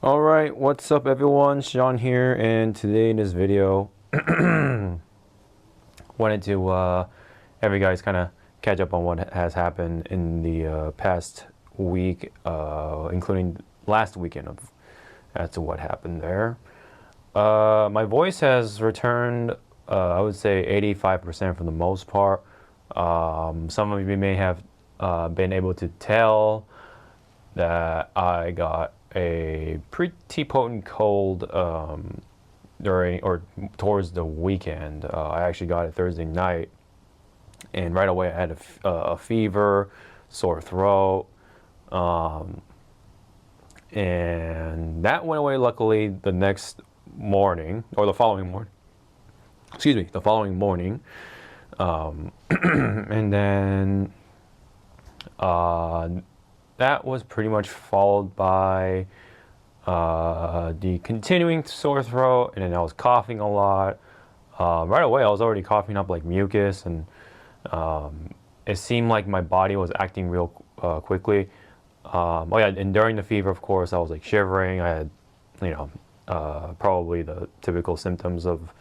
Alright, what's up everyone? Sean here, and today in this video wanted to have you guys kind of catch up on what has happened in the past week, including last weekend as to what happened there. My voice has returned, I would say 85% for the most part. Some of you may have been able to tell that I got a pretty potent cold during or towards the weekend. I actually got it Thursday night, and right away I had a fever, sore throat, and that went away luckily the next morning or the following morning. Excuse me, the following morning, and then that was pretty much followed by the continuing sore throat, and then I was coughing a lot. Right away, I was already coughing up like mucus, and it seemed like my body was acting real quickly. Oh yeah, and during the fever, of course, I was like shivering. I had, probably the typical symptoms of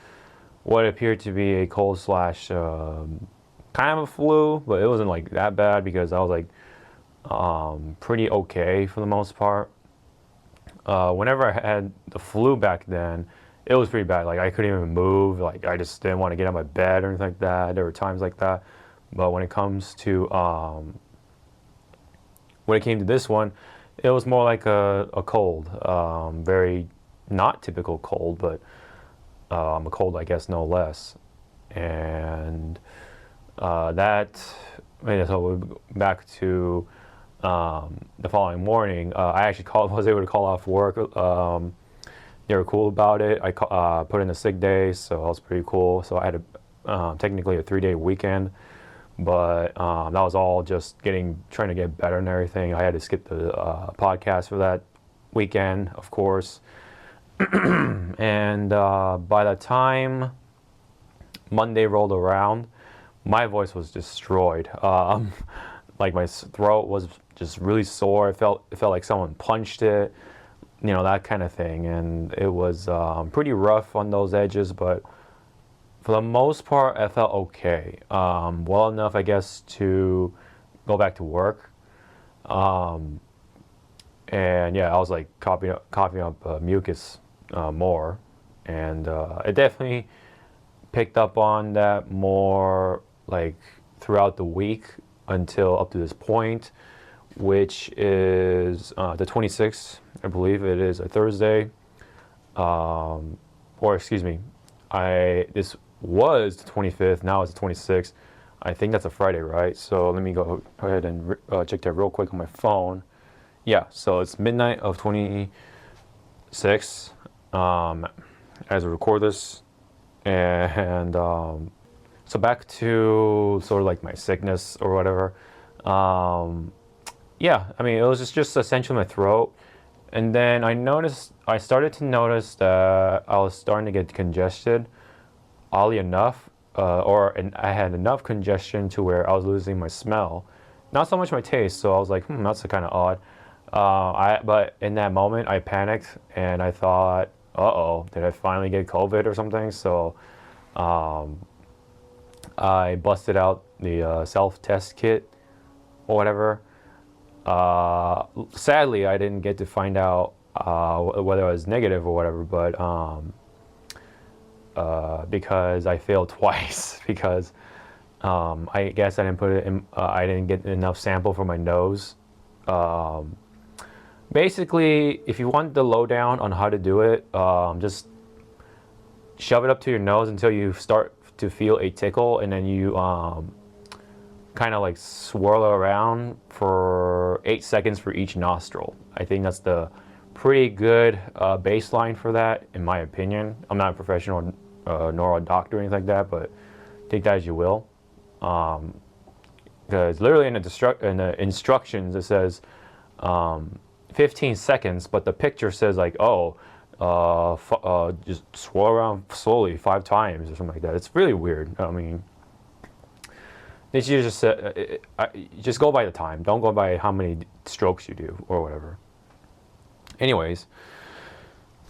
what appeared to be a cold slash kind of a flu, but it wasn't like that bad because I was like pretty okay for the most part. Whenever I had the flu back then, it was pretty bad. Like I couldn't even move. Like I just didn't want to get out of my bed or anything like that. There were times like that. But when it comes to when it came to this one, it was more like a cold. Very not typical cold, but a cold, I guess, no less. And so back to the following morning, I actually was able to call off work. They were cool about it. I put in a sick day, so that was pretty cool. So I had technically a 3-day weekend, but that was all just trying to get better and everything. I had to skip the podcast for that weekend, of course. And by the time Monday rolled around, my voice was destroyed. Like my throat was just really sore. It felt like someone punched it, that kind of thing. And it was pretty rough on those edges, but for the most part, I felt okay. Well enough, I guess, to go back to work. And yeah, I was like coughing up mucus more, and it definitely picked up on that more like throughout the week until up to this point, which is the 26th, I believe it is a Thursday, or excuse me, this was the 25th, now it's the 26th. I think that's a Friday, right? So let me go ahead and check that real quick on my phone. Yeah, so it's midnight of 26 as we record this, and so back to sort of like my sickness or whatever. Yeah, I mean, it was just essentially my throat. And then I started to notice that I was starting to get congested, oddly enough, and I had enough congestion to where I was losing my smell. Not so much my taste, so I was like, that's kind of odd. But in that moment, I panicked and I thought, uh-oh, did I finally get COVID or something? So I busted out the self-test kit or whatever. Sadly, I didn't get to find out whether I was negative or whatever, but because I failed twice because I guess I didn't put it in, I didn't get enough sample for my nose. Basically, if you want the lowdown on how to do it, just shove it up to your nose until you start to feel a tickle, and then you kind of like swirl it around for 8 seconds for each nostril. I think that's the pretty good baseline for that, in my opinion. I'm not a professional nor a doctor or anything like that, but take that as you will. Because literally in the instructions it says 15 seconds, but the picture says like, just swirl around slowly 5 times or something like that. It's really weird. I mean, they should just go by the time. Don't go by how many strokes you do or whatever. Anyways,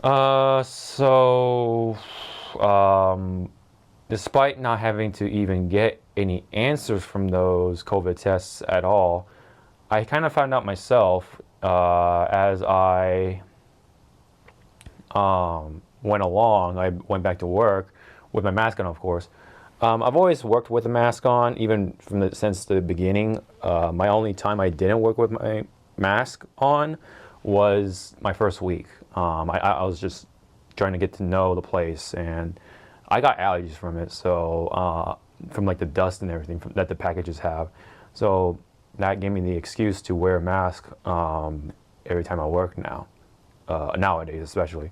So, um, despite not having to even get any answers from those COVID tests at all, I kind of found out myself as I went along. I went back to work with my mask on, of course. I've always worked with a mask on, even since the beginning. My only time I didn't work with my mask on was my first week. I was just trying to get to know the place, and I got allergies from it. So from like the dust and everything that the packages have. So that gave me the excuse to wear a mask every time I work now, nowadays especially.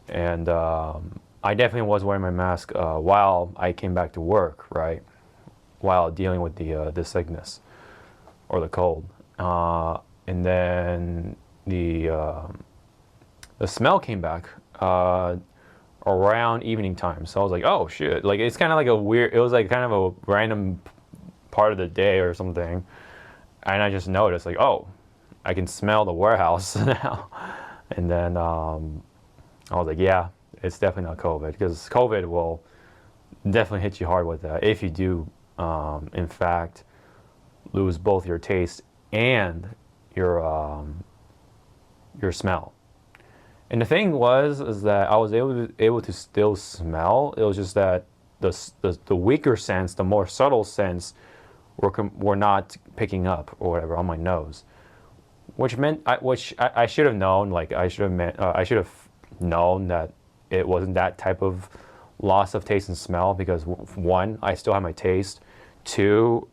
And I definitely was wearing my mask while I came back to work, right? While dealing with the sickness or the cold, and then the smell came back around evening time. So I was like, oh shit! Like it's kind of like a weird. It was like kind of a random part of the day or something, and I just noticed like, oh, I can smell the warehouse now. And then I was like, yeah, it's definitely not COVID, because COVID will definitely hit you hard with that if you do, in fact, lose both your taste and your smell. And the thing is that I was able to still smell. It was just that the weaker sense, the more subtle sense, were not picking up or whatever on my nose, which meant I should have known. Like I should have known that it wasn't that type of loss of taste and smell, because one, I still have my taste. Two,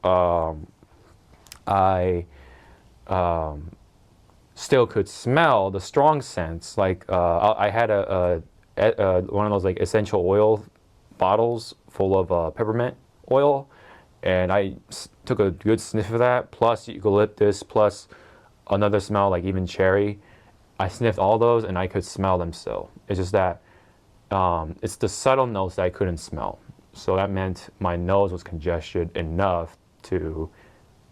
I still could smell the strong scents. Like I had one of those like essential oil bottles full of peppermint oil, and I took a good sniff of that, plus eucalyptus, plus another smell like even cherry. I sniffed all those and I could smell them still. It's just that it's the subtle notes that I couldn't smell. So that meant my nose was congested enough to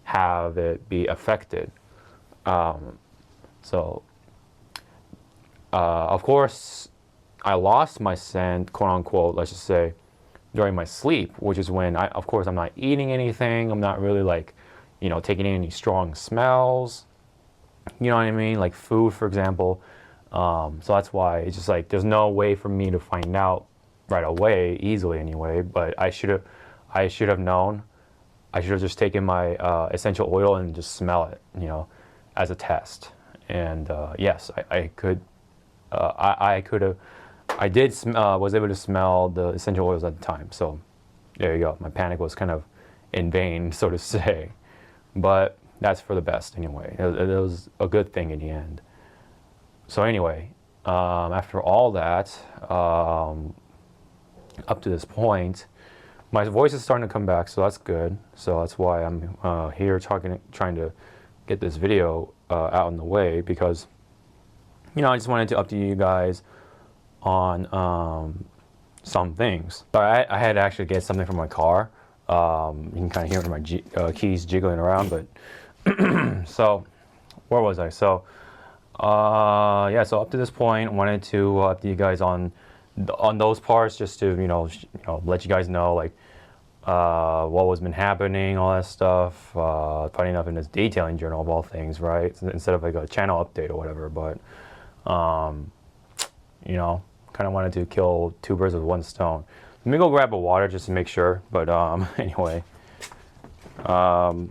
have it be affected. So, of course, I lost my scent, quote unquote, let's just say, during my sleep, which is when of course, I'm not eating anything. I'm not really like, taking in any strong smells. You know what I mean? Like food, for example. So that's why it's just like there's no way for me to find out right away, easily anyway. But I should have known. I should have just taken my essential oil and just smell it, as a test. And yes, I could. I could have. I did. Was able to smell the essential oils at the time. So there you go. My panic was kind of in vain, so to say. But that's for the best anyway. It was a good thing in the end. So anyway, after all that, up to this point, my voice is starting to come back, so that's good. So that's why I'm here trying to get this video out in the way, because I just wanted to update you guys on some things. But I had to actually get something from my car. You can kind of hear my keys jiggling around, but so where was I? So yeah, so up to this point, I wanted to update you guys on those parts, just to let you guys know like what was been happening, all that stuff. Funny enough, in this detailing journal of all things, right? Instead of like a channel update or whatever, but kind of wanted to kill two birds with one stone. Let me go grab a water just to make sure. But anyway, let me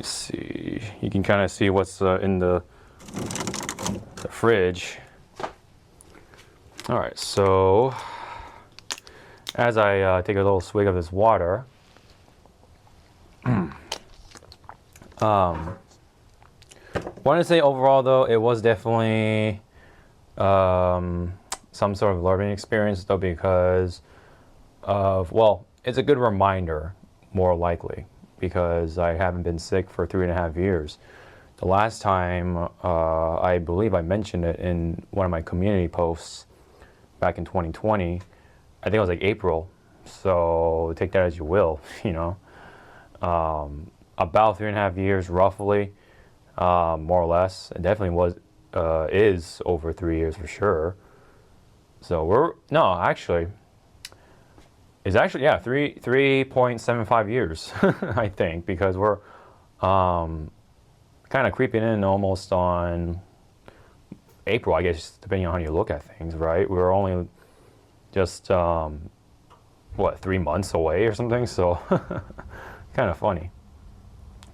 see. You can kind of see what's in the fridge. All right, so as I take a little swig of this water, wanted to say overall though, it was definitely some sort of learning experience though, because of, well, it's a good reminder, more likely, because I haven't been sick for 3.5 years. The last time, I believe I mentioned it in one of my community posts back in 2020. I think it was like April, so take that as you will, about 3.5 years roughly, more or less. It definitely was is over 3 years for sure. So it's actually, yeah, 3.75 years, I think, because we're kind of creeping in almost on April, I guess, depending on how you look at things, right? We're only just, 3 months away or something, so kind of funny.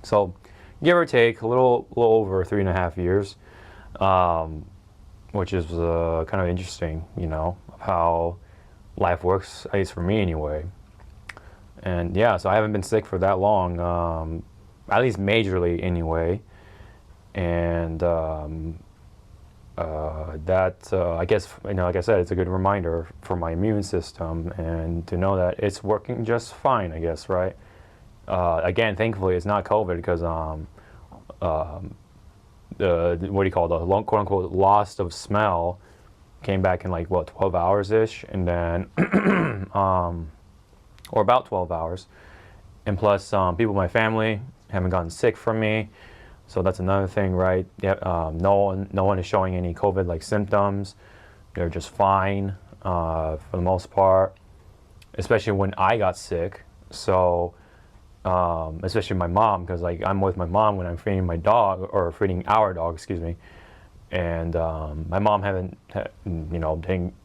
So, give or take, a little over 3.5 years, which is kind of interesting, how life works, at least for me anyway. And yeah, so I haven't been sick for that long, at least majorly anyway. And I guess, like I said, it's a good reminder for my immune system and to know that it's working just fine, I guess, right? Again, thankfully, it's not COVID because the what do you call it, the quote unquote loss of smell came back in 12 hours ish, and then or about 12 hours, and plus people in my family haven't gotten sick from me, so that's another thing, right? Yeah, no one is showing any COVID symptoms. They're just fine for the most part, especially when I got sick. So especially my mom, because I'm with my mom when I'm feeding my dog, or feeding our dog, excuse me, and my mom didn't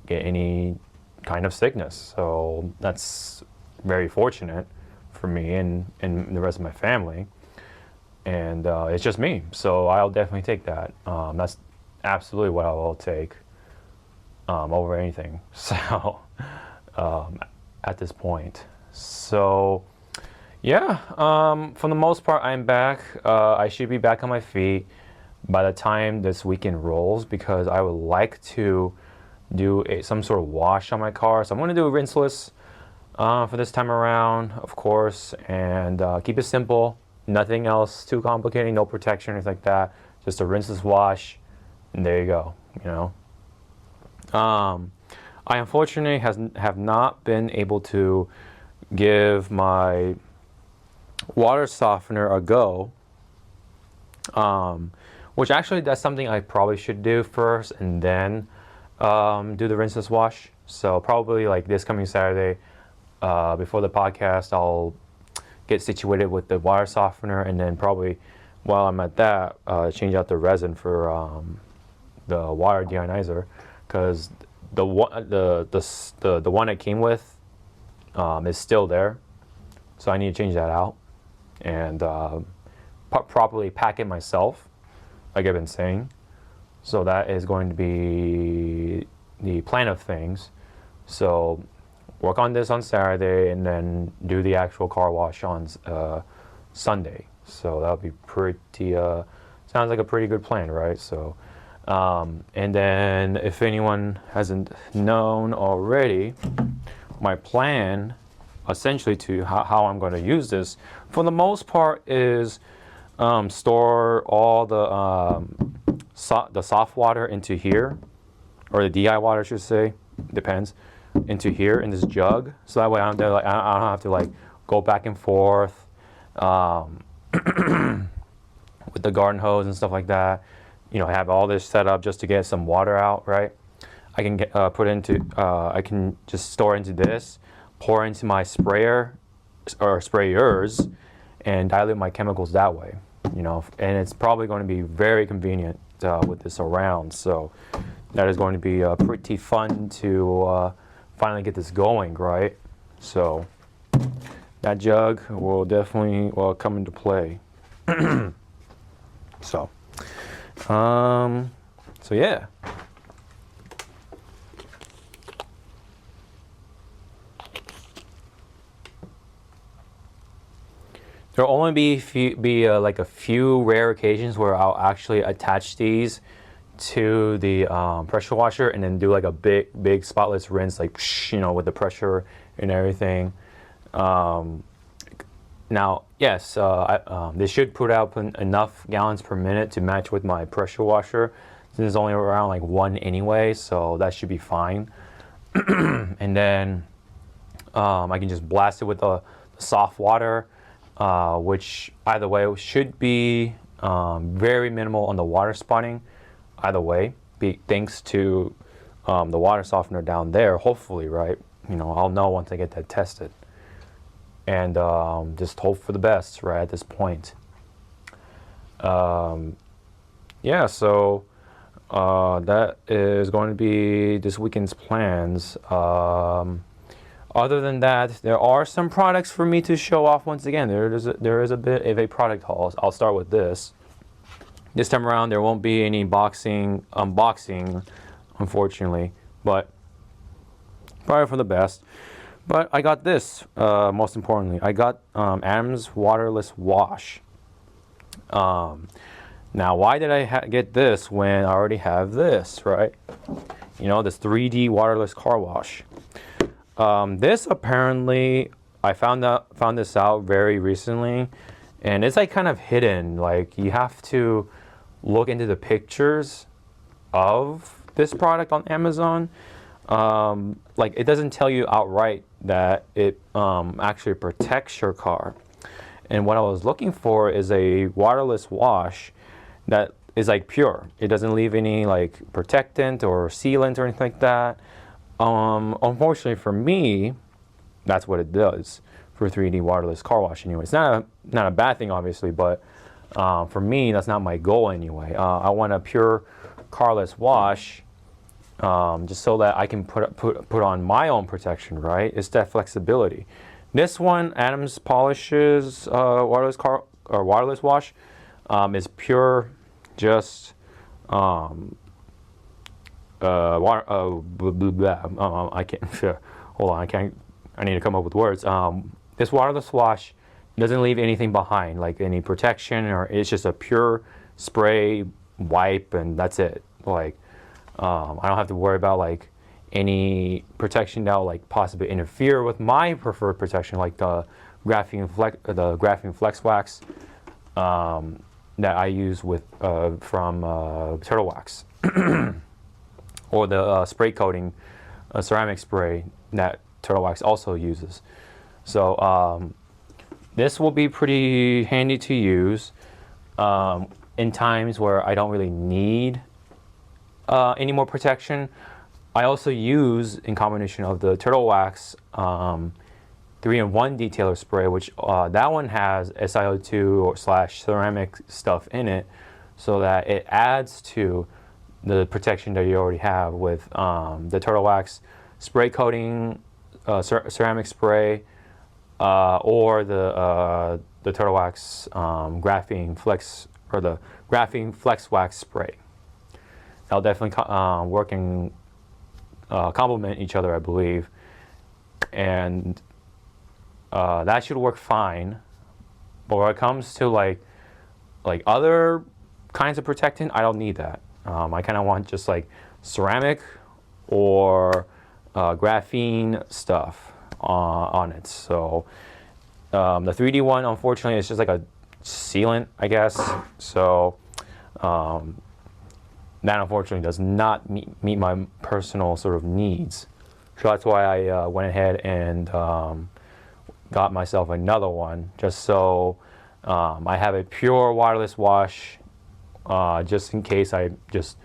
get any kind of sickness, so that's very fortunate for me and the rest of my family. And it's just me, so I'll definitely take that. That's absolutely what I will take over anything. So at this point, so yeah, for the most part, I'm back. I should be back on my feet by the time this weekend rolls, because I would like to do some sort of wash on my car. So I'm going to do a rinseless for this time around, of course, and keep it simple. Nothing else too complicated, no protection or anything like that. Just a rinseless wash, and there you go. I unfortunately have not been able to give my water softener a go, which actually that's something I probably should do first and then do the rinseless wash. So probably this coming Saturday, before the podcast, I'll get situated with the water softener, and then probably while I'm at that, change out the resin for the water deionizer, because the one it came with is still there, so I need to change that out and properly pack it myself, like I've been saying. So that is going to be the plan of things. So work on this on Saturday, and then do the actual car wash on Sunday. So that'll be pretty, sounds like a pretty good plan, right? So, and then if anyone hasn't known already, my plan essentially to how I'm going to use this, for the most part, is store all the soft water into here, or the DI water, I should say, depends, into here in this jug, so that way I don't have to go back and forth with the garden hose and stuff like that. Have all this set up just to get some water out, right? I can I can just store into this, pour into my sprayer or sprayers, and dilute my chemicals that way. And it's probably going to be very convenient with this around. So that is going to be pretty fun to finally get this going, right? So that jug will definitely come into play. So yeah. There'll only be a few rare occasions where I'll actually attach these to the pressure washer and then do a big spotless rinse, with the pressure and everything. Now, yes, this should put out enough gallons per minute to match with my pressure washer, since it's only around 1 anyway, so that should be fine. And then I can just blast it with the soft water, which either way should be very minimal on the water spotting, either way, thanks to the water softener down there, hopefully, right? I'll know once I get that tested. And just hope for the best, right, at this point. Yeah, so that is going to be this weekend's plans. Other than that, there are some products for me to show off once again. There is a bit of a product haul. I'll start with this. This time around, there won't be any unboxing, unfortunately, but probably for the best. But I got this, most importantly. I got Adam's Waterless Wash. Now, why did I get this when I already have this, right? This 3D waterless car wash. This apparently, I found this out very recently, and it's like kind of hidden. Like, you have to look into the pictures of this product on Amazon. Like, it doesn't tell you outright that it actually protects your car. And what I was looking for is a waterless wash that is like pure. It doesn't leave any like protectant or sealant or anything like that. Unfortunately for me, that's what it does for 3D waterless car wash anyway. It's not a bad thing, obviously, but for me, that's not my goal anyway. I want a pure carless wash, just so that I can put on my own protection, right? It's that flexibility. This one, Adams Polishes waterless wash, is pure, just water. Blah, blah, blah. I can't. Hold on, I can't. I need to come up with words. This waterless wash doesn't leave anything behind, like any protection, or it's just a pure spray, wipe, and that's it. Like, I don't have to worry about like any protection that will like possibly interfere with my preferred protection, like the graphene flex wax that I use from Turtle Wax, or the spray coating ceramic spray that Turtle Wax also uses. So this will be pretty handy to use in times where I don't really need any more protection. I also use, in combination of the Turtle Wax 3-in-1 detailer spray, which that one has SiO2 or /ceramic stuff in it, so that it adds to the protection that you already have with the Turtle Wax spray coating ceramic spray, or the Turtle Wax graphene flex, or the graphene flex wax spray. That'll definitely work and complement each other, I believe, and that should work fine. But when it comes to like other kinds of protectant, I don't need that. I kind of want just like ceramic or graphene stuff on it. So the 3D one, unfortunately, is just like a sealant, I guess. So that unfortunately does not meet my personal sort of needs. So that's why I went ahead and got myself another one, just so I have a pure waterless wash, just in case I just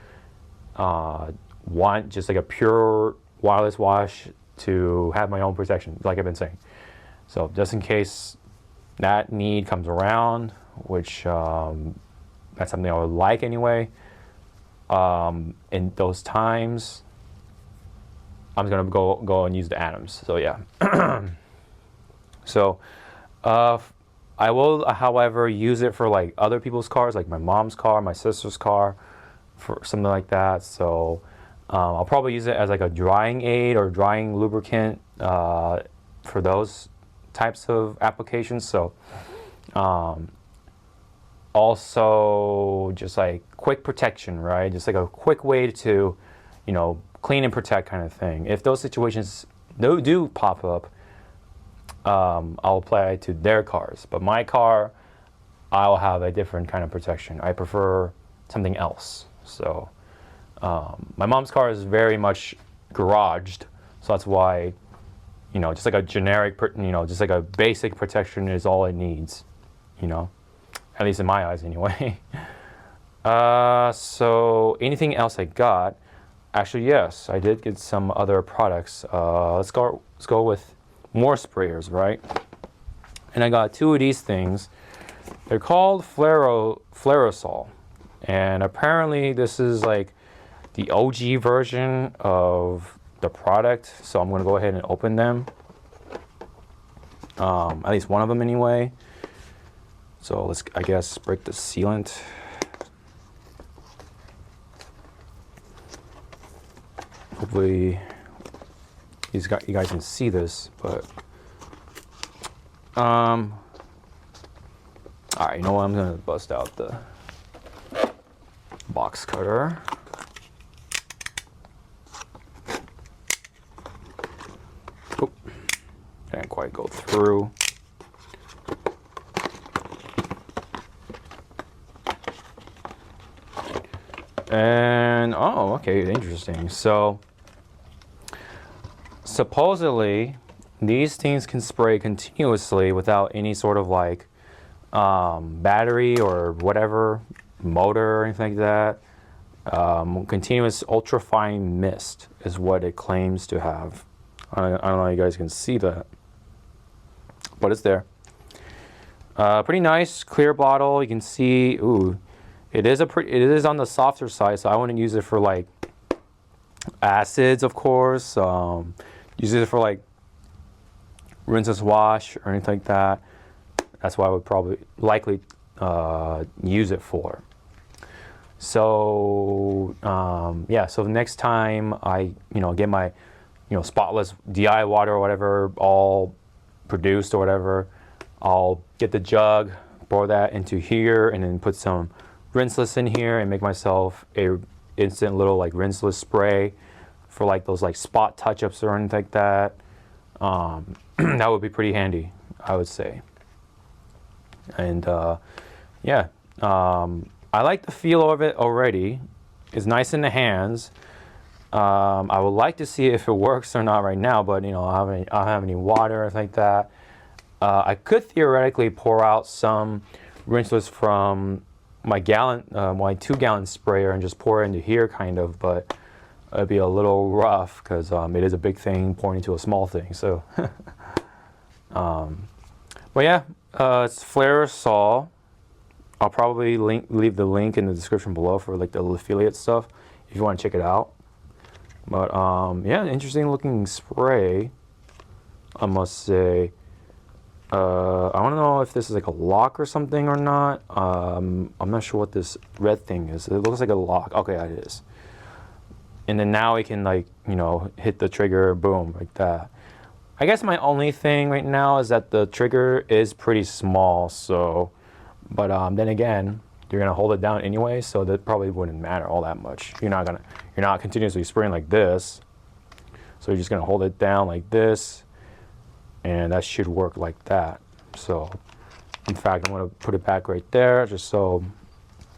want just like a pure waterless wash to have my own protection, like I've been saying. So just in case that need comes around, which that's something I would like anyway, in those times, I'm gonna go and use the Adams. So yeah. So I will, however, use it for like other people's cars, like my mom's car, my sister's car, for something like that. So I'll probably use it as like a drying aid or drying lubricant for those types of applications. So also just like quick protection, right? Just like a quick way to, clean and protect kind of thing. If those situations do pop up, I'll apply it to their cars. But my car, I'll have a different kind of protection. I prefer something else. So my mom's car is very much garaged, so that's why, just like a generic, just like a basic protection is all it needs, at least in my eyes anyway. So So anything else I got? Actually, yes, I did get some other products. Let's go with more sprayers, right? And I got 2 of these things. They're called Flairosol, and apparently this is like the OG version of the product. So I'm gonna go ahead and open them. At least one of them anyway. So let's, I guess, break the sealant. Hopefully you guys can see this, but all right, you know what, I'm gonna bust out the box cutter. Oh, can't quite go through. And oh, okay, interesting. So supposedly these things can spray continuously without any sort of like battery or whatever, motor or anything like that. Continuous ultrafine mist is what it claims to have. I don't know if you guys can see that, but it's there. Pretty nice, clear bottle. You can see, ooh, it is on the softer side, so I wouldn't use it for like acids, of course. Use it for like rinse and wash or anything like that. That's what I would probably likely use it for. So yeah, so the next time I get my spotless DI water or whatever all produced or whatever, I'll get the jug, pour that into here, and then put some rinseless in here and make myself a instant little like rinseless spray for like those like spot touch-ups or anything like that. That would be pretty handy, I would say. And yeah, I like the feel of it already. It's nice in the hands. I would like to see if it works or not right now, but I don't have any water or anything like that. I could theoretically pour out some rinseless from my 2-gallon sprayer and just pour it into here kind of, but it'd be a little rough because it is a big thing pouring into a small thing. So but yeah, it's Flairosol. I'll probably leave the link in the description below for like the affiliate stuff if you want to check it out. But yeah, interesting looking spray, I must say. I don't know if this is like a lock or something or not. I'm not sure what this red thing is. It looks like a lock. Okay, it is. And then now we can like, hit the trigger, boom, like that. I guess my only thing right now is that the trigger is pretty small, so, but then again, you're gonna hold it down anyway, so that probably wouldn't matter all that much. You're not continuously spraying like this. So you're just gonna hold it down like this, and that should work like that. So in fact, I'm gonna put it back right there just so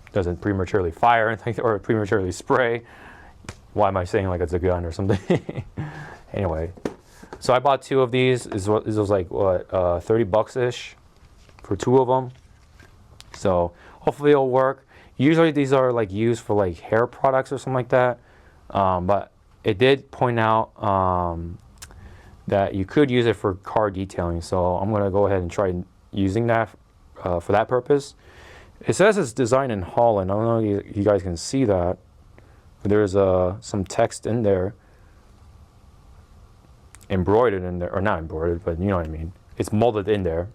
it doesn't prematurely fire or prematurely spray. Why am I saying like it's a gun or something? Anyway, so I bought 2 of these. This was like what, $30-ish for 2 of them. So hopefully it'll work. Usually these are like used for like hair products or something like that. But it did point out that you could use it for car detailing. So I'm gonna go ahead and try using that for that purpose. It says it's designed in Holland. I don't know if you guys can see that. There's some text in there, embroidered in there, or not embroidered, but you know what I mean. It's molded in there,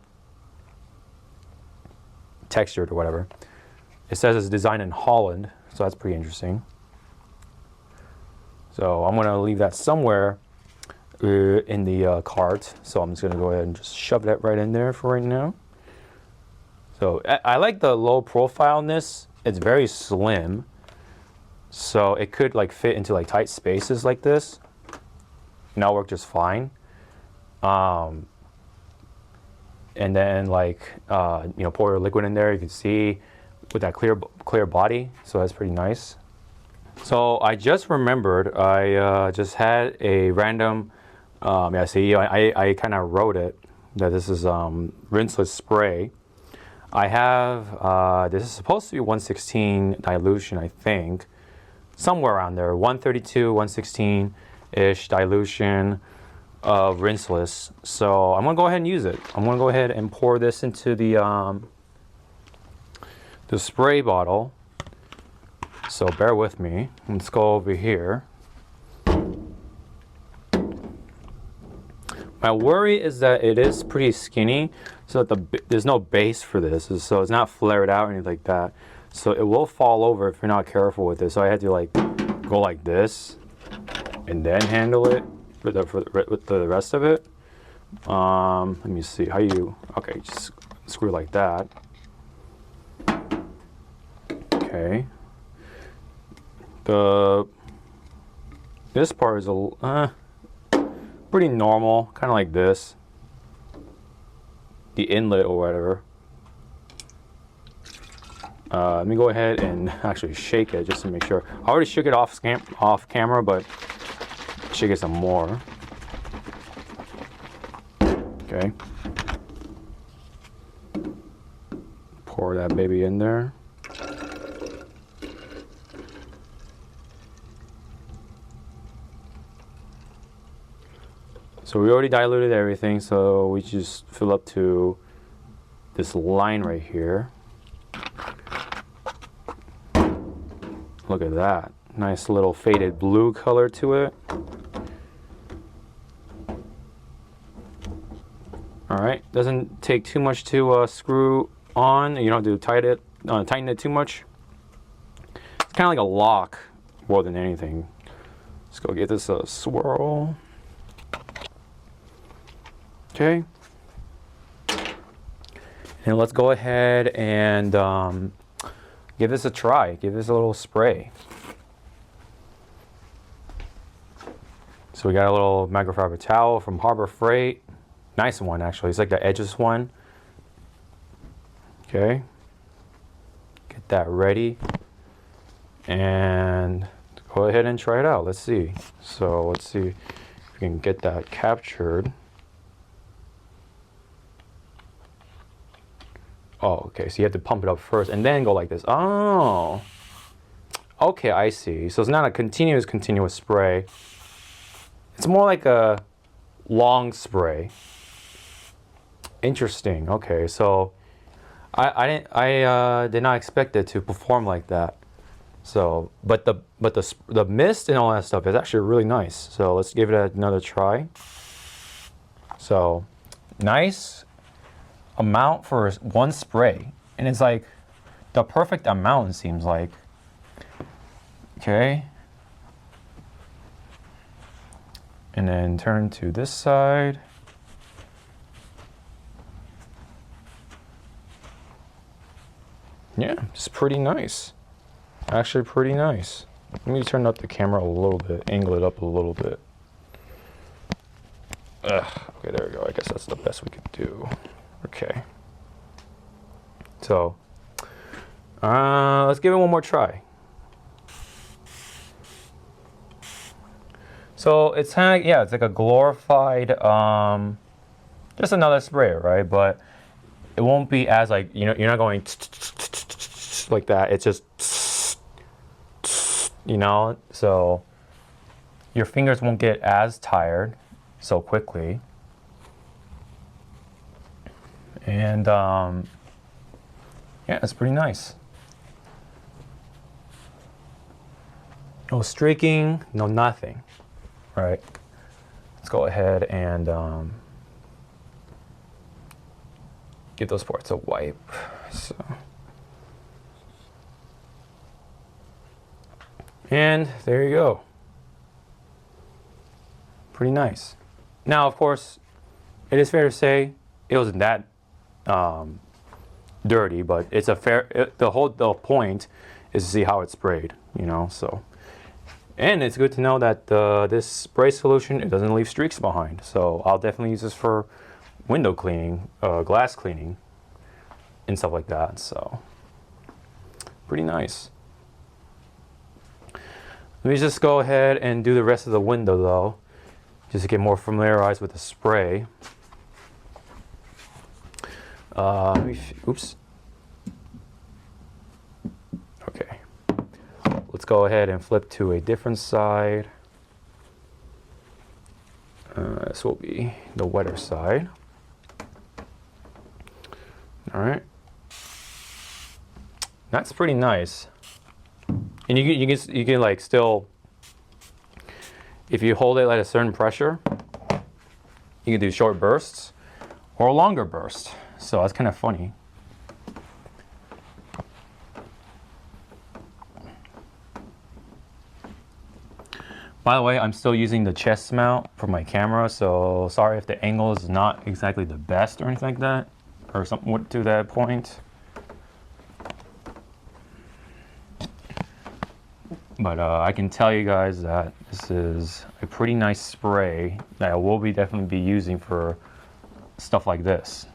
textured or whatever. It says it's designed in Holland, so that's pretty interesting. So I'm gonna leave that somewhere in the cart. So I'm just gonna go ahead and just shove that right in there for right now. So I like the low profileness. It's very slim, so it could like fit into like tight spaces like this, and that'll work just fine. And then like pour your liquid in there. You can see with that clear body, so that's pretty nice. So I just remembered I just had a random yeah, see, I kind of wrote it that this is rinseless spray. I have this is supposed to be 1/16 dilution, I think. somewhere around there, 132, 116-ish dilution of rinseless. So I'm gonna go ahead and use it. I'm gonna go ahead and pour this into the spray bottle. So bear with me. Let's go over here. My worry is that it is pretty skinny, so that there's no base for this, so it's not flared out or anything like that. So it will fall over if you're not careful with it. So I had to like go like this and then handle it with the rest of it. Let me see how you. Okay, just screw like that. Okay. This part is a pretty normal, kind of like this. The inlet or whatever. Let me go ahead and actually shake it just to make sure. I already shook it off camera, but shake it some more. Okay. Pour that baby in there. So we already diluted everything, so we just fill up to this line right here. Look at that. Nice little faded blue color to it. All right, doesn't take too much to screw on. You don't have to tighten it too much. It's kind of like a lock more than anything. Let's go get this a swirl. Okay. And let's go ahead and give this a try. Give this a little spray. So we got a little microfiber towel from Harbor Freight. Nice one, actually. It's like the edges one. Okay. Get that ready. And go ahead and try it out. Let's see. So let's see if we can get that captured. Oh, okay. So you have to pump it up first and then go like this. Oh. Okay, I see. So it's not a continuous spray. It's more like a long spray. Interesting. Okay, so I did not expect it to perform like that. So, but the mist and all that stuff is actually really nice. So let's give it another try. So, nice amount for one spray, and it's like the perfect amount, it seems like. Okay. And then turn to this side. Yeah, it's pretty nice. Actually pretty nice. Let me turn up the camera a little bit, angle it up a little bit. Okay, there we go. I guess that's the best we could do. Okay. So, let's give it one more try. So it's kind of, yeah, it's like a glorified, just another spray, right? But it won't be as like, you're not going like that. It's just, so your fingers won't get as tired so quickly. And yeah, it's pretty nice. No streaking, no nothing. Right. Let's go ahead and give those parts a wipe. So. And there you go. Pretty nice. Now, of course, it is fair to say it wasn't that dirty, but it's the point is to see how it's sprayed, so. And it's good to know that this spray solution, it doesn't leave streaks behind. So I'll definitely use this for window cleaning, glass cleaning, and stuff like that. So pretty nice. Let me just go ahead and do the rest of the window though, just to get more familiarized with the spray. Oops. Okay. Let's go ahead and flip to a different side. This will be the wetter side. All right. That's pretty nice. And you can like still, if you hold it at a certain pressure, you can do short bursts or longer bursts. So that's kind of funny. By the way, I'm still using the chest mount for my camera, so sorry if the angle is not exactly the best or anything like that, or something to that point. But I can tell you guys that this is a pretty nice spray that I will definitely be using for stuff like this.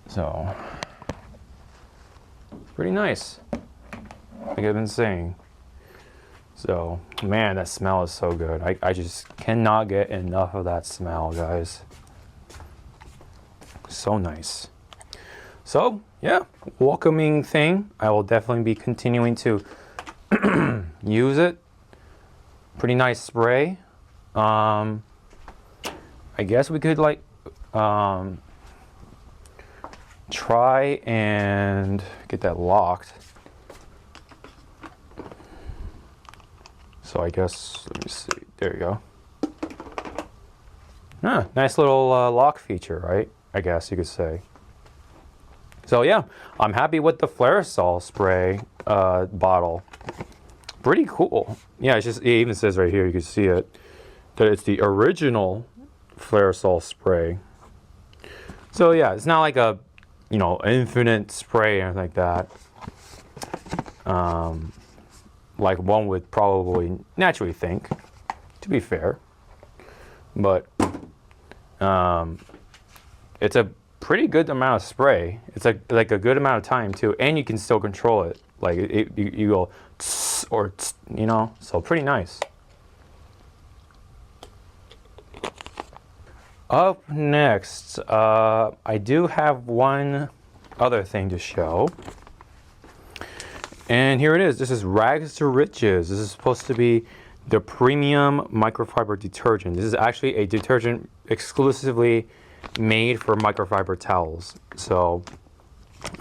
So, it's pretty nice, like I've been saying. So, man, that smell is so good. I just cannot get enough of that smell, guys. So nice. So, yeah, welcoming thing. I will definitely be continuing to use it. Pretty nice spray. I guess we could like try and get that locked. So I guess, let me see, there you go. Ah, nice little lock feature, right? I guess you could say. So yeah, I'm happy with the Flairosol spray bottle. Pretty cool. Yeah, it even says right here, you can see it, that it's the original Flairosol spray. So yeah, it's not like a, you know, infinite spray or anything like that. Like one would probably naturally think, to be fair. But it's a pretty good amount of spray. It's like a good amount of time too, and you can still control it. Like you go tss or tss, you know, so pretty nice. Up next, I do have one other thing to show. And here it is. This is Rags to Riches. This is supposed to be the premium microfiber detergent. This is actually a detergent exclusively made for microfiber towels. So,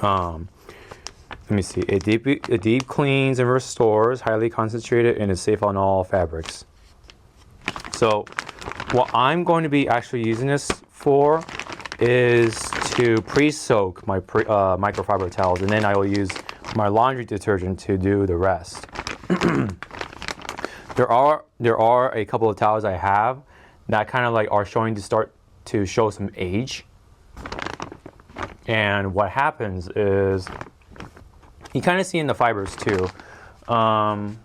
let me see. It deep cleans and restores, highly concentrated, and is safe on all fabrics. So, what I'm going to be actually using this for is to pre-soak my microfiber towels, and then I will use my laundry detergent to do the rest. There are a couple of towels I have that kind of like are start to show some age. And what happens is you kind of see in the fibers too. Let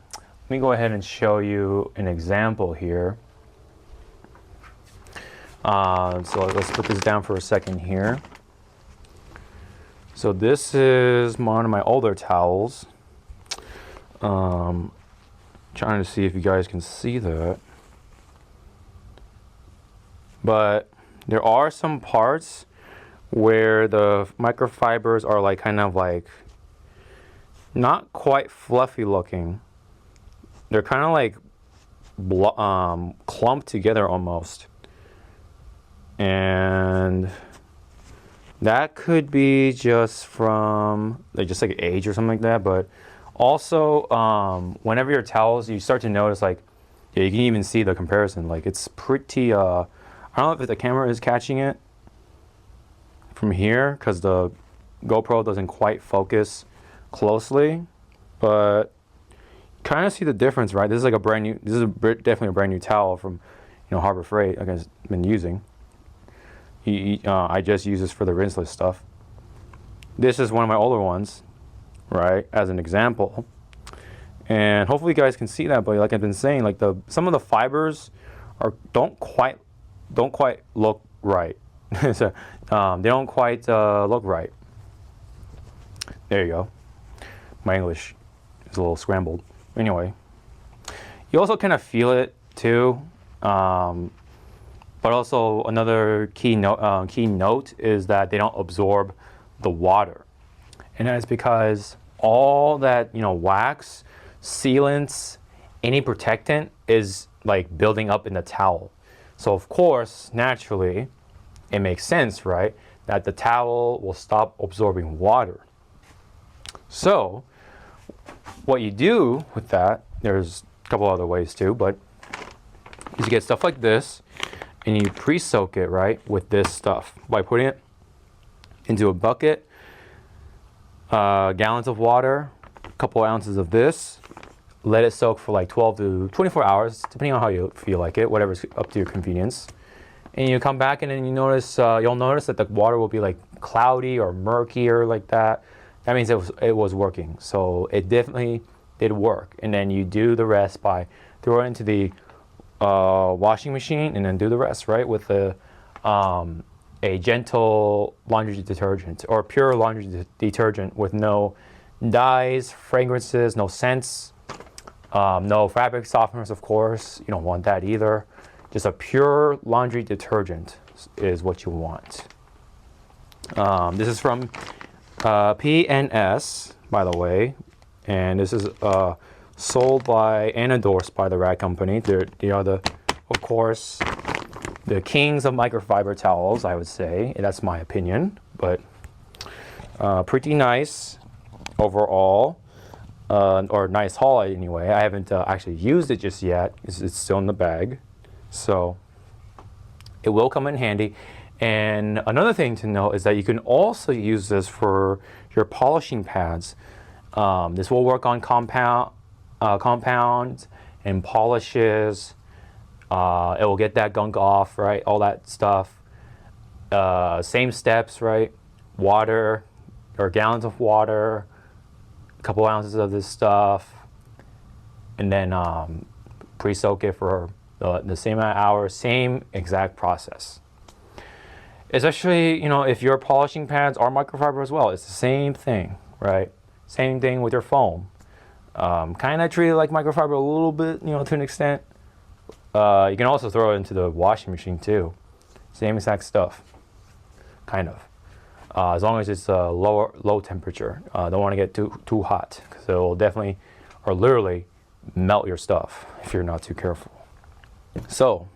me go ahead and show you an example here. So let's put this down for a second here. So this is one of my older towels. Trying to see if you guys can see that. But there are some parts where the microfibers are like kind of like not quite fluffy looking. They're kind of like clumped together almost. And that could be just from like age or something like that. But also, whenever your towels, you start to notice like, yeah, you can even see the comparison. Like it's pretty, I don't know if the camera is catching it from here because the GoPro doesn't quite focus closely, but kind of see the difference, right? This is like a brand new, this is definitely a brand new towel from, Harbor Freight I've been using. I just use this for the rinseless stuff. This is one of my older ones, right, as an example. And hopefully you guys can see that, but like I've been saying, like some of the fibers don't quite look right. So, they don't quite look right. There you go. My English is a little scrambled. Anyway, you also kind of feel it too. But also another key note is that they don't absorb the water, and that is because all that, you know, wax, sealants, any protectant is like building up in the towel. So of course, naturally, it makes sense, right, that the towel will stop absorbing water. So what you do with that, there's a couple other ways too, but is you get stuff like this and you pre-soak it, right, with this stuff by putting it into a bucket, gallons of water, a couple ounces of this, let it soak for like 12 to 24 hours, depending on how you feel like it, whatever's up to your convenience. And you come back and then you notice, you'll notice that the water will be like cloudy or murky or like that. That means it was working. So it definitely did work. And then you do the rest by throwing it into the washing machine and then do the rest, right, with a gentle laundry detergent or pure laundry detergent with no dyes, fragrances, no scents, no fabric softeners, of course. You don't want that either. Just a pure laundry detergent is what you want. This is from PNS, by the way, and this is sold by and endorsed by the Rag Company. They are the, of course, the kings of microfiber towels, I would say. That's my opinion, but pretty nice overall, or nice haul anyway. I haven't actually used it just yet. It's still in the bag, so it will come in handy. And another thing to note is that you can also use this for your polishing pads. This will work on compounds and polishes. It will get that gunk off, right? All that stuff. Same steps, right? Water or gallons of water, a couple ounces of this stuff, and then pre-soak it for the same amount of hours, same exact process. Especially, you know, if your polishing pads are microfiber as well, it's the same thing, right? Same thing with your foam. Kind of treat it like microfiber a little bit, you know, to an extent. You can also throw it into the washing machine too. Same exact stuff, kind of. As long as it's low temperature. Don't want to get too hot, because it will definitely, or literally, melt your stuff if you're not too careful. So,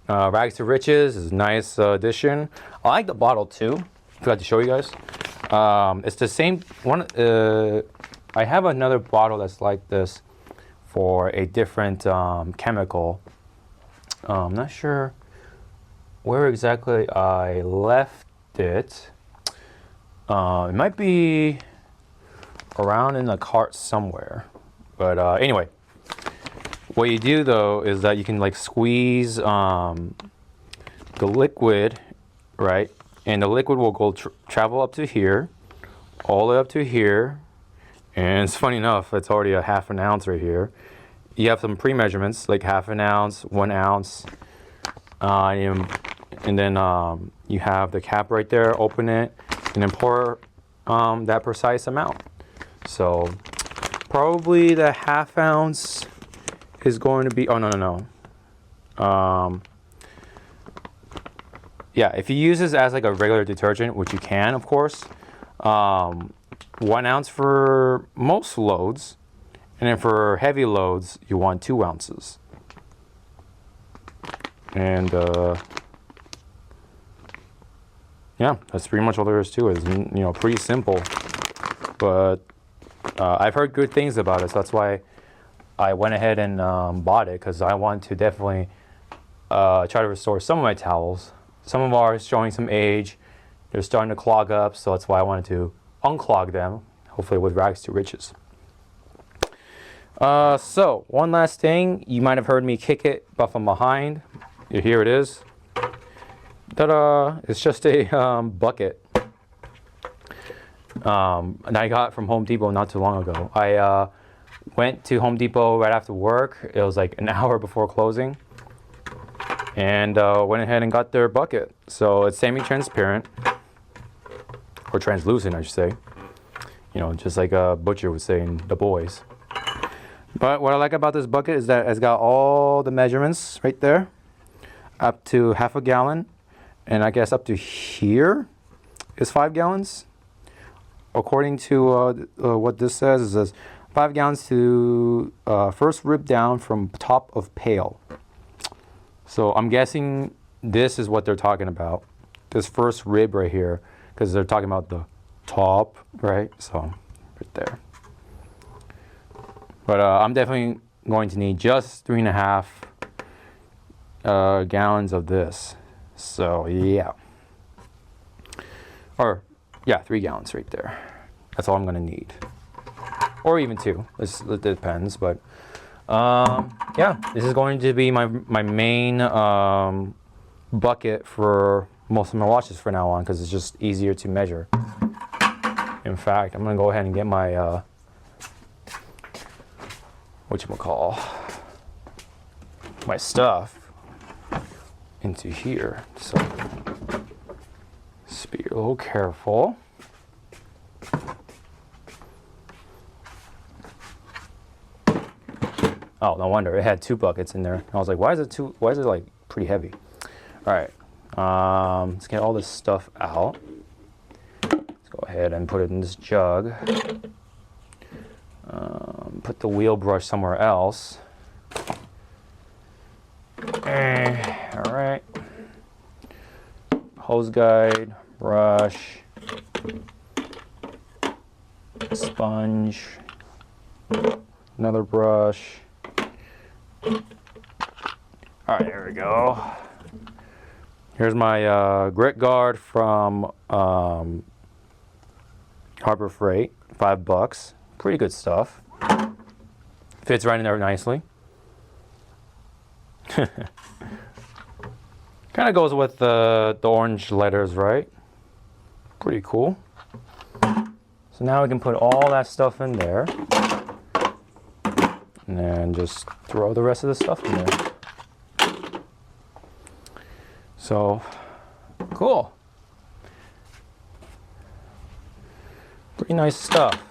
Rags to Riches is a nice addition. I like the bottle too. Forgot to show you guys. It's the same one. I have another bottle that's like this for a different chemical. I'm not sure where exactly I left it. It might be around in the cart somewhere. But anyway, what you do though is that you can like squeeze the liquid, right? And the liquid will go travel up to here, all the way up to here. And it's funny enough, it's already a half an ounce right here. You have some pre-measurements, like half an ounce, 1 ounce. And then you have the cap right there, open it, and then pour that precise amount. So probably the half ounce is going to be, oh, no. Yeah, if you use this as like a regular detergent, which you can, of course, 1 ounce for most loads, and then for heavy loads, you want 2 ounces. And yeah, that's pretty much all there is to it. It's, you know, pretty simple, but I've heard good things about it, so that's why I went ahead and bought it, because I want to definitely try to restore some of my towels. Some of them are showing some age. They're starting to clog up, so that's why I wanted to unclog them, hopefully with Rags to Riches. So, one last thing. You might have heard me kick it, but from behind. Here it is. Ta-da! It's just a bucket. And I got from Home Depot not too long ago. I went to Home Depot right after work. It was like an hour before closing. And went ahead and got their bucket. So it's semi-transparent. Or translucent, I should say. You know, just like a butcher would say in The Boys. But what I like about this bucket is that it's got all the measurements right there. Up to half a gallon. And I guess up to here is 5 gallons. according to what this says, it says 5 gallons to first rib down from top of pail. So I'm guessing this is what they're talking about. This first rib right here, because they're talking about the top, right? So right there. But I'm definitely going to need just 3.5 gallons of this. So yeah. Or yeah, 3 gallons right there. That's all I'm gonna need. Or even 2, it depends, but yeah, this is going to be my main bucket for most of my watches from now on, because it's just easier to measure. In fact, I'm gonna go ahead and get my whatchamacall, my stuff into here. So just be a little careful. Oh, no wonder it had 2 buckets in there. I was like, why is it like pretty heavy? All right, let's get all this stuff out. Let's go ahead and put it in this jug. Put the wheel brush somewhere else. All right. Hose guide, brush, sponge, another brush. All right, there we go. Here's my grit guard from Harbor Freight, $5. Pretty good stuff. Fits right in there nicely. Kind of goes with the orange letters, right? Pretty cool. So now we can put all that stuff in there. And then just throw the rest of the stuff in there. So, cool. Pretty nice stuff.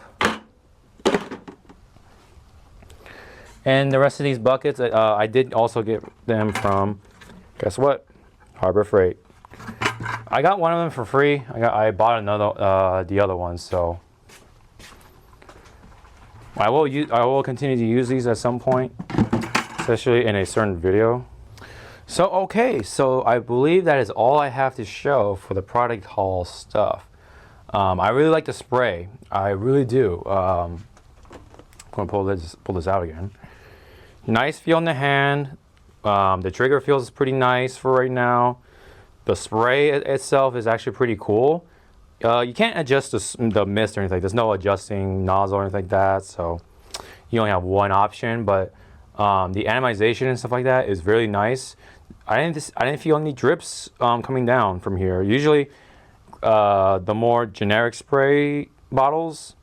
And the rest of these buckets, I did also get them from, guess what? Harbor Freight. I got one of them for free. I bought another, the other one, so I will continue to use these at some point, especially in a certain video. So okay, so I believe that is all I have to show for the product haul stuff. I really like the spray. I really do. I'm gonna pull this out again. Nice feel in the hand. The trigger feels pretty nice for right now. The spray itself is actually pretty cool. You can't adjust the mist or anything. There's no adjusting nozzle or anything like that, so you only have one option. But the atomization and stuff like that is really nice. I didn't feel any drips coming down from here. Usually, the more generic spray bottles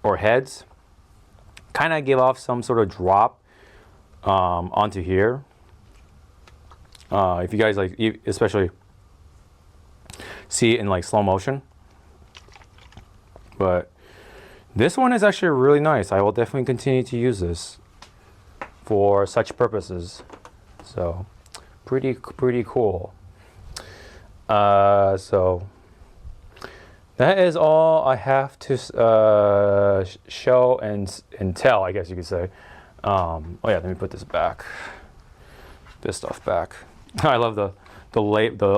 or heads kind of give off some sort of drop onto here. If you guys like, especially see it in like slow motion. But this one is actually really nice. I will definitely continue to use this for such purposes. So pretty cool. So that is all I have to show and tell, I guess you could say. Oh yeah, let me put this back. This stuff back. I love the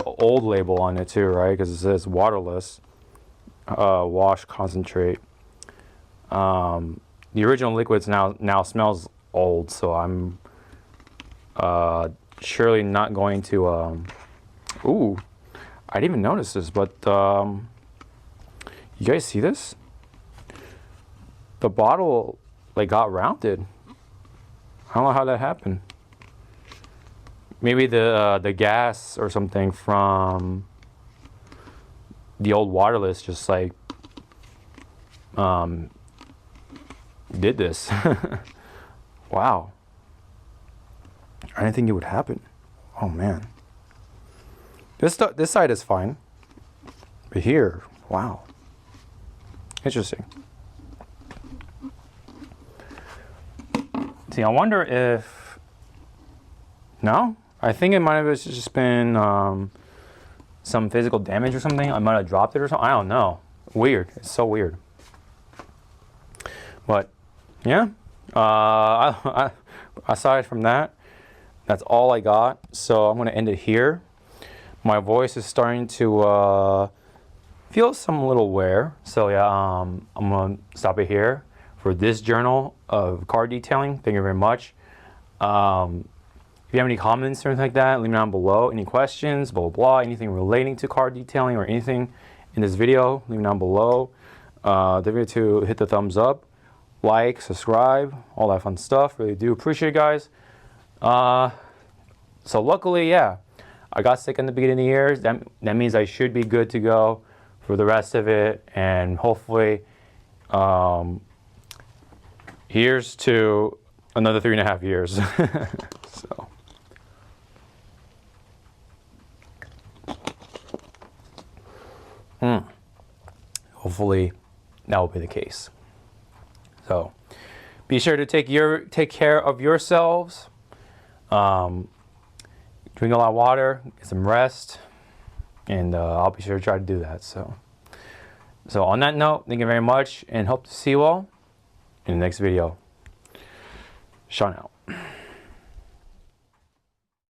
old label on it too, right? Because it says waterless wash concentrate. The original liquids now smells old, so I'm surely not going to. Ooh, I didn't even notice this, but you guys see this? The bottle like got rounded. I don't know how that happened. Maybe the gas or something from the old waterless just like did this. Wow. I didn't think it would happen. Oh man. This side is fine, but here, wow. Interesting. See, I wonder if no. I think it might have just been some physical damage or something. I might have dropped it or something. I don't know. Weird. It's so weird. But yeah, aside from that, that's all I got. So I'm gonna end it here. My voice is starting to feel some little wear. So yeah, I'm gonna stop it here for this journal of car detailing. Thank you very much. If you have any comments or anything like that, leave them down below. Any questions, blah, blah, blah, anything relating to car detailing or anything in this video, leave them down below. Don't forget to hit the thumbs up, like, subscribe, all that fun stuff. Really do appreciate it, guys. So luckily, yeah, I got sick in the beginning of the year. That means I should be good to go for the rest of it. And hopefully, here's to another 3.5 years. So. Hopefully that will be the case. So be sure to take care of yourselves. Drink a lot of water, get some rest, and I'll be sure to try to do that. So on that note, thank you very much, and hope to see you all in the next video. Sean out.